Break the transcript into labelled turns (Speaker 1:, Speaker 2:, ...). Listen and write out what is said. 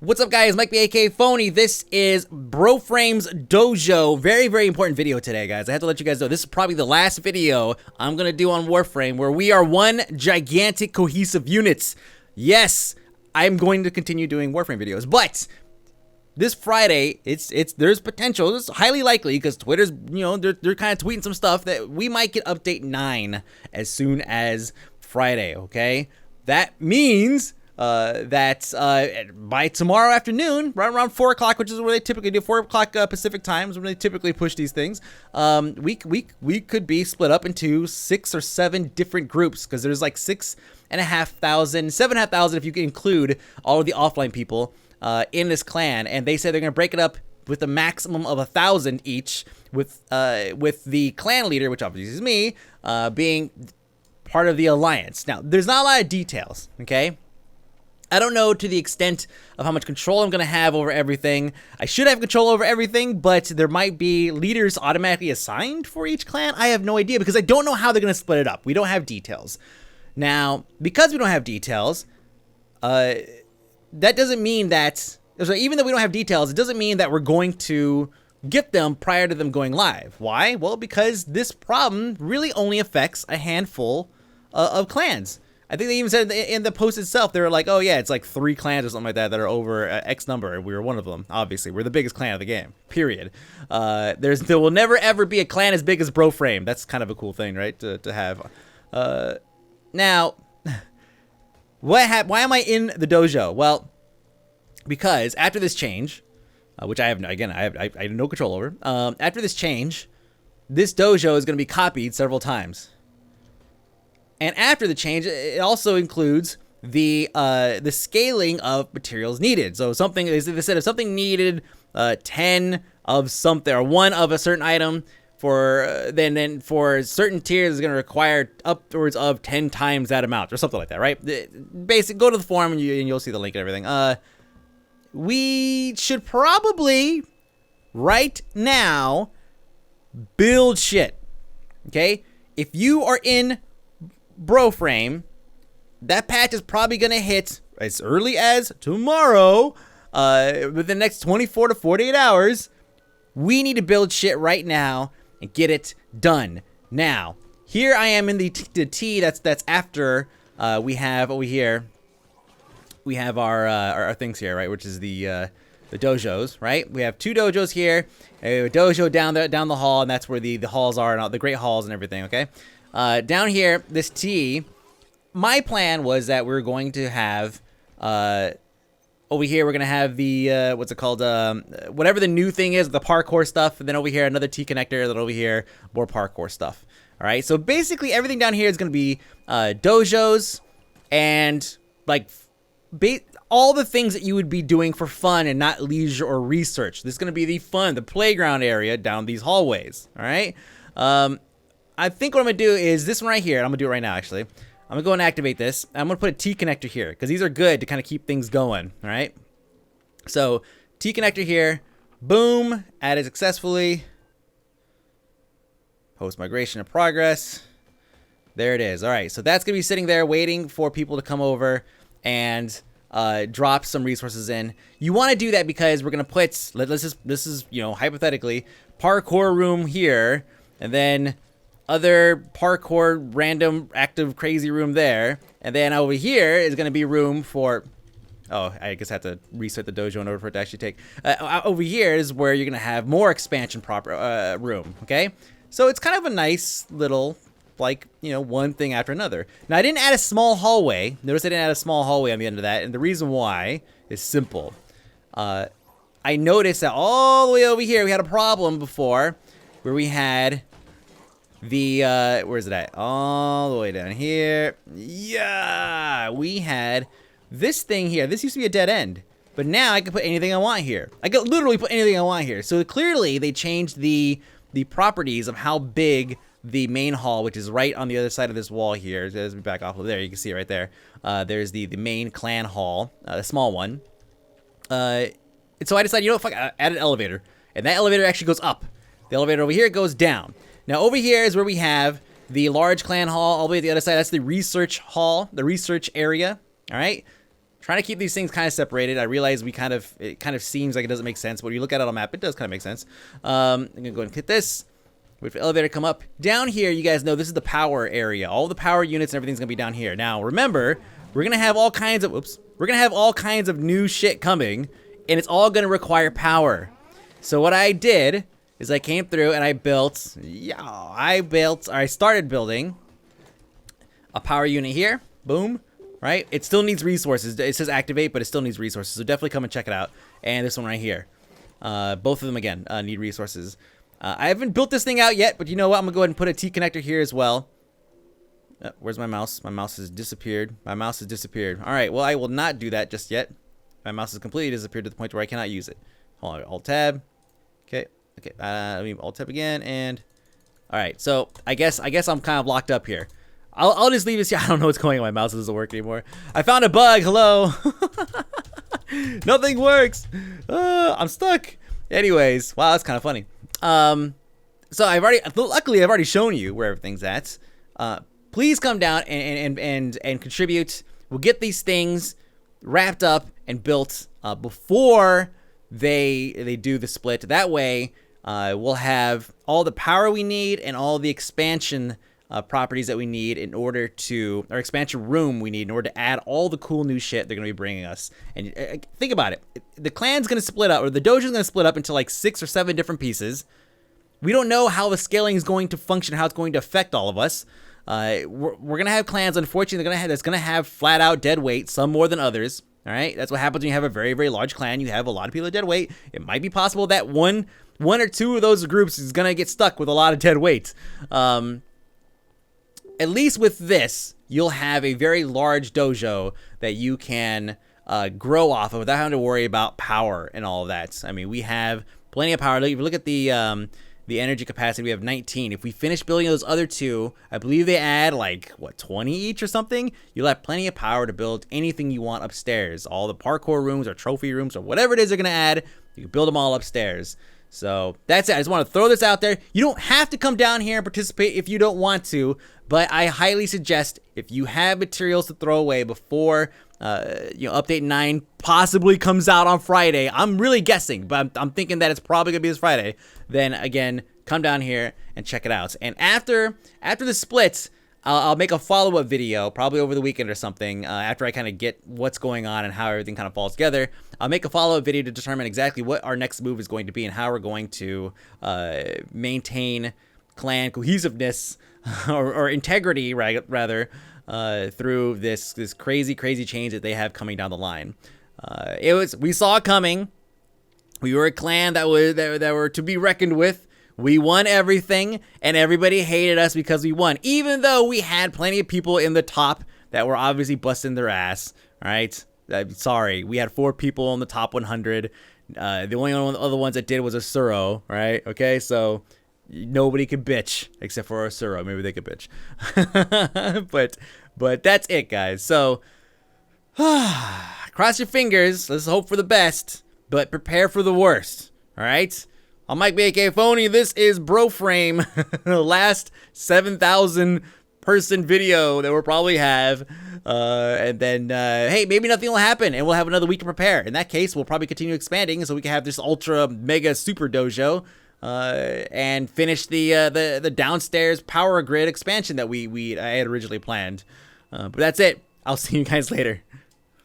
Speaker 1: What's up, guys? Mike, the AK Phony. This is BROFRAME's Dojo. Very, very important video today, guys. I have to let you guys know this is probably the last video I'm going to do on Warframe where we are one gigantic cohesive units. Yes, I'm going to continue doing Warframe videos, but this Friday, there's potential. It's highly likely because Twitter's, they're kind of tweeting some stuff that we might get update 9 as soon as Friday, okay? That means that by tomorrow afternoon, right around 4 o'clock, which is where they typically do, 4 o'clock Pacific times, when they typically push these things, we could be split up into 6 or 7 different groups, because there's like 6,500, 7,500 if you can include all of the offline people in this clan, and they said they're gonna break it up with a maximum of 1,000 each, with the clan leader, which obviously is me, being part of the alliance. Now, there's not a lot of details, okay? I don't know to the extent of how much control I'm going to have over everything. I should have control over everything, but there might be leaders automatically assigned for each clan. I have no idea because I don't know how they're going to split it up. We don't have details. Now, because we don't have details, that doesn't mean that, so even though we don't have details, it doesn't mean that we're going to get them prior to them going live. Why? Well, because this problem really only affects a handful of clans. I think they even said in the post itself, they were like, oh yeah, it's like 3 clans or something like that that are over X number. We were one of them, obviously. We're the biggest clan of the game, period. There will never ever be a clan as big as BROFRAME. That's kind of a cool thing, right, to have. Now, why am I in the dojo? Well, because after this change, which I have no control over, after this change, this dojo is going to be copied several times. And after the change, it also includes the scaling of materials needed. So something, they said if something needed 10 of something or 1 of a certain item, for then for certain tiers is going to require upwards of 10 times that amount or something like that, right? Basic. Go to the forum and you'll see the link and everything. We should probably right now build shit. Okay, if you are in BROFRAME, that patch is probably gonna hit as early as tomorrow, within the next 24 to 48 hours. We need to build shit right now and get it done. Now, here I am in the T that's after we have over here. We have our things here, right, which is the dojos, right? We have 2 dojos here, a dojo down the hall, and that's where the halls are and all the great halls and everything, okay? Down here, this T, my plan was that we're going to have, over here, we're going to have the, what's it called, whatever the new thing is, the parkour stuff, and then over here, another T connector, then over here, more parkour stuff. All right, so basically everything down here is going to be dojos and, like, all the things that you would be doing for fun and not leisure or research. This is going to be the playground area down these hallways, all right? I think what I'm going to do is this one right here. I'm going to do it right now, actually. I'm going to go and activate this. I'm going to put a T connector here because these are good to kind of keep things going, all right? So, T connector here. Boom. Added successfully. Post migration in progress. There it is. All right, so that's going to be sitting there waiting for people to come over and drop some resources in. You want to do that because we're going to put, this is, hypothetically, parkour room here, and then other parkour random active crazy room there, and then over here is going to be room for, oh, I guess I have to reset the dojo in order for it to actually take, over here is where you're going to have more expansion proper room, okay? So it's kind of a nice little, like, one thing after another. Now, I didn't add a small hallway. Notice I didn't add a small hallway on the end of that, and the reason why is simple. I noticed that all the way over here we had a problem before where we had the, where's it at? All the way down here. Yeah, we had this thing here. This used to be a dead end, but now I can put anything I want here. I can literally put anything I want here. So clearly they changed the properties of how big the main hall, which is right on the other side of this wall here. As we back off of there, you can see it right there. There's the main clan hall, the small one. And so I decided, fuck, I add an elevator, and that elevator actually goes up. The elevator over here goes down. Now over here is where we have the large clan hall all the way to the other side. That's the research hall, the research area. All right. Trying to keep these things kind of separated. I realize it kind of seems like it doesn't make sense, but when you look at it on a map, it does kind of make sense. I'm gonna go ahead and hit this. Wait for the elevator to come up. Down here, you guys know this is the power area. All the power units and everything's gonna be down here. Now, remember, we're gonna have all kinds of new shit coming, and it's all gonna require power. So what I did is I came through and I started building a power unit here. Boom. Right? It still needs resources. It says activate, but it still needs resources. So definitely come and check it out. And this one right here. Both of them, again, need resources. I haven't built this thing out yet, but you know what? I'm going to go ahead and put a T connector here as well. Where's my mouse? My mouse has disappeared. All right, well, I will not do that just yet. My mouse has completely disappeared to the point where I cannot use it. Hold on, Alt-Tab. Okay. Let me Alt-Tab again, and... All right, so I guess I'm kind of locked up here. I'll just leave this here. I don't know what's going on. My mouse doesn't work anymore. I found a bug. Hello. Nothing works. I'm stuck. Anyways, wow, that's kind of funny. So luckily I've already shown you where everything's at. Please come down and contribute. We'll get these things wrapped up and built before they do the split. That way, we'll have all the power we need and all the expansion properties that we need in order to, or expansion room we need in order to add all the cool new shit they're going to be bringing us. And think about it. The clan's going to split up, or the dojo's going to split up into like 6 or 7 different pieces. We don't know how the scaling is going to function, how it's going to affect all of us. We're going to have clans, unfortunately, that's going to have flat out dead weight, some more than others. All right, that's what happens when you have a very, very large clan. You have a lot of people at dead weight. It might be possible that one or two of those groups is going to get stuck with a lot of dead weight. At least with this, you'll have a very large dojo that you can grow off of without having to worry about power and all of that. I mean, we have plenty of power. If you look at the energy capacity, we have 19. If we finish building those other two, I believe they add like, what, 20 each or something? You'll have plenty of power to build anything you want upstairs. All the parkour rooms or trophy rooms or whatever it is they're going to add, you can build them all upstairs. So that's it. I just want to throw this out there. You don't have to come down here and participate if you don't want to, but I highly suggest if you have materials to throw away before update 9 possibly comes out on Friday. I'm really guessing, but I'm thinking that it's probably gonna be this Friday. Then again, come down here and check it out. And after the split, I'll make a follow-up video, probably over the weekend or something, after I kind of get what's going on and how everything kind of falls together. I'll make a follow-up video to determine exactly what our next move is going to be and how we're going to maintain clan cohesiveness or integrity, rather, through this crazy change that they have coming down the line. We saw it coming. We were a clan that were to be reckoned with. We won everything, and everybody hated us because we won, even though we had plenty of people in the top that were obviously busting their ass. All right, sorry, we had 4 people on the top 100. The only other ones that did was Asuro, right? Okay, so nobody could bitch except for Asuro. Maybe they could bitch, but that's it, guys. So cross your fingers. Let's hope for the best, but prepare for the worst. All right. I'm Mike BK Phony. This is BROFRAME, the last 7,000 person video that we'll probably have. And then, hey, maybe nothing will happen and we'll have another week to prepare. In that case, we'll probably continue expanding so we can have this ultra mega super dojo and finish the downstairs power grid expansion that I had originally planned. But that's it. I'll see you guys later.